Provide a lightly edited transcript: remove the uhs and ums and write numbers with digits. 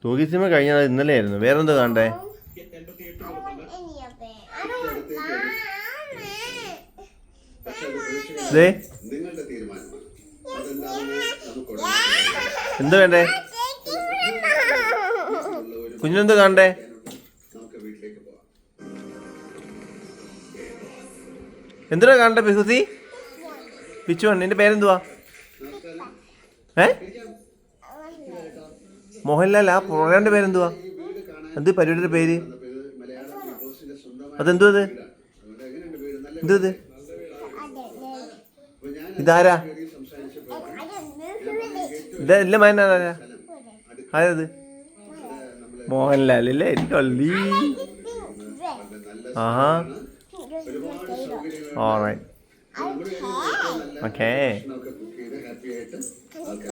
തൂക്കി സിനിമ കഴിഞ്ഞാൽ ഇന്നലെ ആയിരുന്നു. വേറെന്താ കാണണ്ടേ? എന്താ വേണ്ടേ? കുഞ്ഞിനെന്താ കാണണ്ടേ? എന്തിനാ കാണണ്ടേ പിഹുസി? പിച്ചുവൺ, നിന്റെ പേരെന്തുവാ? മോഹൻലാൽ. ആ പ്രോഗ്രാമിന്റെ പേരെന്തുവാ? എന്ത് പരിപാടിയുടെ പേര്? അതെന്തോ അത്? എന്തത്? ഇതാരാ? ഇതല്ല മാനാരാ? ആരത്? മോഹൻലാൽ അല്ലേ? കള്ളി. ആഹാ. ഓൾറൈറ്റ്. ഓക്കേ.